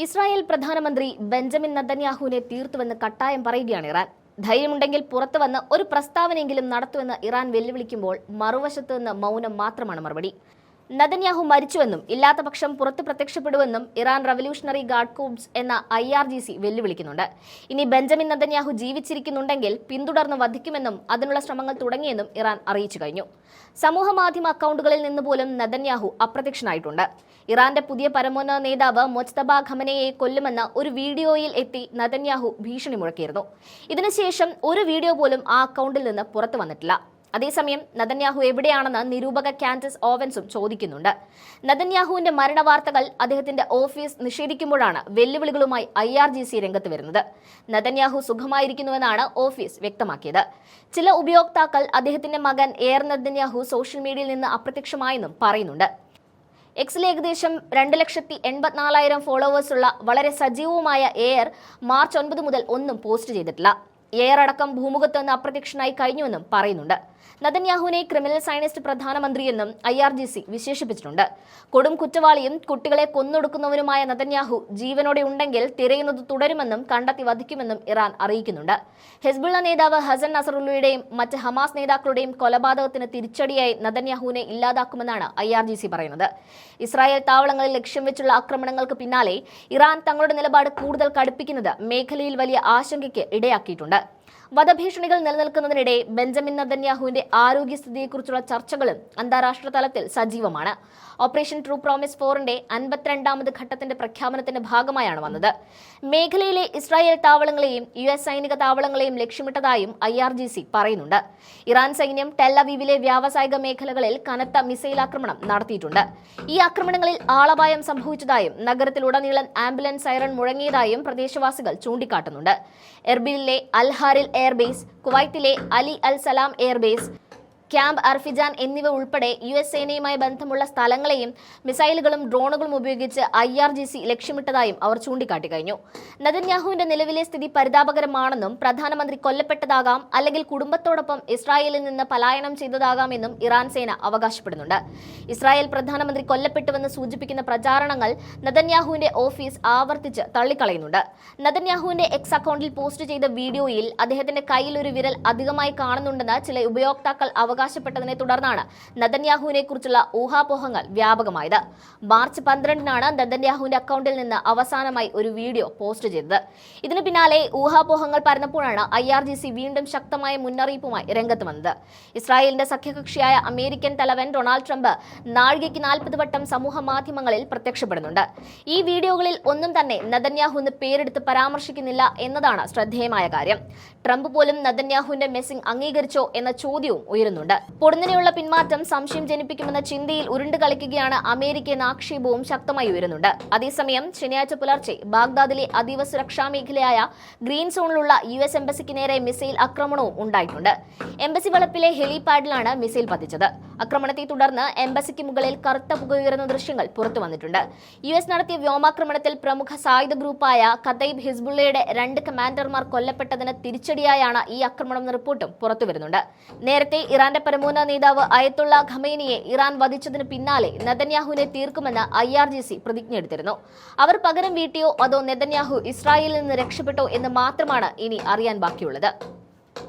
Israel പ്രധാനമന്ത്രി Benjamin നെതന്യാഹുവിനെ തീർത്തുവെന്ന് കട്ടായം പറയുകയാണ് Iran. ധൈര്യമുണ്ടെങ്കിൽ പുറത്തുവന്ന് ഒരു പ്രസ്താവനയെങ്കിലും നടത്തുമെന്ന് ഇറാൻ വെല്ലുവിളിക്കുമ്പോൾ മറുവശത്ത് നിന്ന് മൗനം മാത്രമാണ് മറുപടി. നെതന്യാഹു മരിച്ചുവെന്നും ഇല്ലാത്ത പക്ഷം പുറത്ത് പ്രത്യക്ഷപ്പെടുമെന്നും ഇറാൻ റവല്യൂഷണറി ഗാർഡ് കോർപ്സ് എന്ന IRGC വെല്ലുവിളിക്കുന്നുണ്ട്. ഇനി ബെഞ്ചമിൻ നെതന്യാഹു ജീവിച്ചിരിക്കുന്നുണ്ടെങ്കിൽ പിന്തുടർന്ന് വധിക്കുമെന്നും അതിനുള്ള ശ്രമങ്ങൾ തുടങ്ങിയെന്നും ഇറാൻ അറിയിച്ചു കഴിഞ്ഞു. സമൂഹ മാധ്യമ അക്കൗണ്ടുകളിൽ നിന്ന് പോലും നെതന്യാഹു അപ്രത്യക്ഷനായിട്ടുണ്ട്. ഇറാന്റെ പുതിയ പരമോന്നത നേതാവ് മൊജ്തബ ഖമനയെ കൊല്ലുമെന്ന ഒരു വീഡിയോയിൽ എത്തി നെതന്യാഹു ഭീഷണി മുഴക്കിയിരുന്നു. ഇതിനുശേഷം ഒരു വീഡിയോ പോലും ആ അക്കൗണ്ടിൽ നിന്ന് പുറത്തു വന്നിട്ടില്ല. അതേസമയം നെതന്യാഹു എവിടെയാണെന്ന് നിരൂപക കാൻഡസ് ഓവൻസും ചോദിക്കുന്നുണ്ട്. നെതന്യാഹുവിന്റെ മരണവാർത്തകൾ അദ്ദേഹത്തിന്റെ ഓഫീസ് നിഷേധിക്കുമ്പോഴാണ് വെല്ലുവിളികളുമായി IRGC രംഗത്ത് വരുന്നത്. നെതന്യാഹു സുഖമായിരിക്കുന്നുവെന്നാണ് ഓഫീസ് വ്യക്തമാക്കിയത്. ചില ഉപയോക്താക്കൾ അദ്ദേഹത്തിന്റെ മകൻ എയർ നെതന്യാഹു സോഷ്യൽ മീഡിയയിൽ നിന്ന് അപ്രത്യക്ഷമായെന്നും പറയുന്നുണ്ട്. എക്സിൽ ഏകദേശം 2,84,000 ഫോളോവേഴ്സുള്ള വളരെ സജീവവുമായ എയർ മാർച്ച് 9 മുതൽ ഒന്നും പോസ്റ്റ് ചെയ്തിട്ടില്ല. എയർ അടക്കം ഭൂമുഖത്ത് നിന്ന് അപ്രത്യക്ഷനായി കഴിഞ്ഞുവെന്നും പറയുന്നുണ്ട്. നെതന്യാഹുവിനെ ക്രിമിനൽ സയനിസ്റ്റ് പ്രധാനമന്ത്രിയെന്നും IRGC വിശേഷിപ്പിച്ചിട്ടുണ്ട്. കൊടും കുറ്റവാളിയും കുട്ടികളെ കൊന്നൊടുക്കുന്നവനുമായ നെതന്യാഹു ജീവനോടെ ഉണ്ടെങ്കിൽ തിരയുന്നത് തുടരുമെന്നും കണ്ടെത്തി വധിക്കുമെന്നും ഇറാൻ അറിയിക്കുന്നുണ്ട്. ഹെസ്ബുള്ള നേതാവ് ഹസൻ നസറുള്ളയുടെയും മറ്റ് ഹമാസ് നേതാക്കളുടെയും കൊലപാതകത്തിന് തിരിച്ചടിയായി നെതന്യാഹുവിനെ ഇല്ലാതാക്കുമെന്നാണ് IRGC പറയുന്നത്. ഇസ്രായേൽ താവളങ്ങളിൽ ലക്ഷ്യം വെച്ചുള്ള ആക്രമണങ്ങൾക്ക് പിന്നാലെ ഇറാൻ തങ്ങളുടെ നിലപാട് കൂടുതൽ കടുപ്പിക്കുന്നത് മേഖലയിൽ വലിയ ആശങ്കയ്ക്ക് ഇടയാക്കിയിട്ടുണ്ട്. വധഭീഷണികൾ നിലനിൽക്കുന്നതിനിടെ ബെഞ്ചമിൻ നെതന്യാഹുവിന്റെ ആരോഗ്യസ്ഥിതിയെക്കുറിച്ചുള്ള ചർച്ചകളും അന്താരാഷ്ട്ര തലത്തിൽ സജീവമാണ്. ഓപ്പറേഷൻ ട്രൂ പ്രോമിസ് 4ന്റെ 52ാമത് ഘട്ടത്തിന്റെ പ്രഖ്യാപനത്തിന്റെ ഭാഗമായാണ് വന്നത്. മേഖലയിലെ ഇസ്രായേൽ താവളങ്ങളെയും US സൈനിക താവളങ്ങളെയും ലക്ഷ്യമിട്ടതായും IRGC പറയുന്നുണ്ട്. ഇറാൻ സൈന്യം ടെൽ-അവീവിലെ വ്യാവസായിക മേഖലകളിൽ കനത്ത മിസൈൽ ആക്രമണം നടത്തിയിട്ടുണ്ട്. ഈ ആക്രമണങ്ങളിൽ ആളപായം സംഭവിച്ചതായും നഗരത്തിലുടനീളം ആംബുലൻസ് സൈറൺ മുഴങ്ങിയതായും പ്രദേശവാസികൾ ചൂണ്ടിക്കാട്ടുന്നുണ്ട്. എർബിലിലെ അൽ ഹാരിൽ എയർബേസ്, കുവൈറ്റിലെ അലി അൽ സലാം എയർബേസ്, ക്യാമ്പ് അർഫിജാൻ എന്നിവ ഉൾപ്പെടെ US സേനയുമായി ബന്ധമുള്ള സ്ഥലങ്ങളെയും മിസൈലുകളും ഡ്രോണുകളും ഉപയോഗിച്ച് IRGC ലക്ഷ്യമിട്ടതായും അവർ ചൂണ്ടിക്കാട്ടി കഴിഞ്ഞു. നെതന്യാഹുവിന്റെ നിലവിലെ സ്ഥിതി പരിതാപകരമാണെന്നും പ്രധാനമന്ത്രി കൊല്ലപ്പെട്ടതാകാം അല്ലെങ്കിൽ കുടുംബത്തോടൊപ്പം ഇസ്രായേലിൽ നിന്ന് പലായനം ചെയ്തതാകാമെന്നും ഇറാൻ സേന അവകാശപ്പെടുന്നുണ്ട്. ഇസ്രായേൽ പ്രധാനമന്ത്രി കൊല്ലപ്പെട്ടുവെന്ന് സൂചിപ്പിക്കുന്ന പ്രചാരണങ്ങൾ നെതന്യാഹുവിന്റെ ഓഫീസ് ആവർത്തിച്ച് തള്ളിക്കളയുന്നുണ്ട്. നെതന്യാഹുവിന്റെ എക്സ് അക്കൗണ്ടിൽ പോസ്റ്റ് ചെയ്ത വീഡിയോയിൽ അദ്ദേഹത്തിന്റെ കയ്യിൽ ഒരു വിരൽ അധികമായി കാണുന്നുണ്ടെന്ന് ചില ഉപയോക്താക്കൾ അവകാശപ്പെട്ടതിനെ തുടർന്നാണ് നെതന്യാഹുവിനെ കുറിച്ചുള്ള ഊഹാപോഹങ്ങൾ വ്യാപകമായത്. മാർച്ച് 12-നാണ് നെതന്യാഹുവിന്റെ അക്കൗണ്ടിൽ നിന്ന് അവസാനമായി ഒരു വീഡിയോ പോസ്റ്റ് ചെയ്തത്. ഇതിനു പിന്നാലെ ഊഹാപോഹങ്ങൾ പരന്നപ്പോഴാണ് IRGC വീണ്ടും ശക്തമായ മുന്നറിയിപ്പുമായി രംഗത്ത് വന്നത്. ഇസ്രായേലിന്റെ സഖ്യകക്ഷിയായ അമേരിക്കൻ തലവൻ ഡൊണാൾഡ് ട്രംപ് നാഴികയ്ക്ക് 40 വട്ടം സമൂഹ മാധ്യമങ്ങളിൽ പ്രത്യക്ഷപ്പെടുന്നുണ്ട്. ഈ വീഡിയോകളിൽ ഒന്നും തന്നെ നെതന്യാഹു എന്ന് പേരെടുത്ത് പരാമർശിക്കുന്നില്ല എന്നതാണ് ശ്രദ്ധേയമായ കാര്യം. ട്രംപ് പോലും നെതന്യാഹുവിന്റെ മെസ്സിംഗ് അംഗീകരിച്ചോ എന്ന ചോദ്യവും ഉയരുന്നുണ്ട്. പൊടുന്നനെയുള്ള പിന്മാറ്റം സംശയം ജനിപ്പിക്കുമെന്ന ചിന്തയിൽ ഉരുണ്ടു കളിക്കുകയാണ് അമേരിക്ക എന്ന ആക്ഷേപവും ശക്തമായി ഉയരുന്നുണ്ട്. അതേസമയം ശനിയാഴ്ച പുലർച്ചെ ബാഗ്ദാദിലെ അതീവ സുരക്ഷാ മേഖലയായ ഗ്രീൻ സോണിലുള്ള US എംബസിക്ക് നേരെ മിസൈൽ ആക്രമണവും ഉണ്ടായിട്ടുണ്ട്. എംബസി വളപ്പിലെ ഹെലിപാഡിലാണ് മിസൈൽ പതിച്ചത്. ആക്രമണത്തെ തുടർന്ന് എംബസിക്ക് മുകളിൽ കറുത്ത പുകയുയർന്ന ദൃശ്യങ്ങൾ പുറത്തു വന്നിട്ടുണ്ട്. US നടത്തിയ വ്യോമാക്രമണത്തിൽ പ്രമുഖ സായുധ ഗ്രൂപ്പായ കതൈബ് ഹിസ്ബുള്ളയുടെ 2 കമാൻഡർമാർ കൊല്ലപ്പെട്ടതിന് തിരിച്ചടിയായാണ് ഈ ആക്രമണമെന്ന റിപ്പോർട്ടും പുറത്തുവരുന്നുണ്ട്. നേരത്തെ ഇറാന്റെ പരമോന്നത നേതാവ് അയത്തുള്ള ഖമേനിയെ ഇറാൻ വധിച്ചതിന് പിന്നാലെ നെതന്യാഹുവിനെ തീർക്കുമെന്ന് IRGC പ്രതിജ്ഞയെടുത്തിരുന്നു. അവർ പകരം വീട്ടിയോ അതോ നെതന്യാഹു ഇസ്രായേലിൽ നിന്ന് രക്ഷപ്പെട്ടോ എന്ന് മാത്രമാണ് ഇനി അറിയാൻ ബാക്കിയുള്ളത്.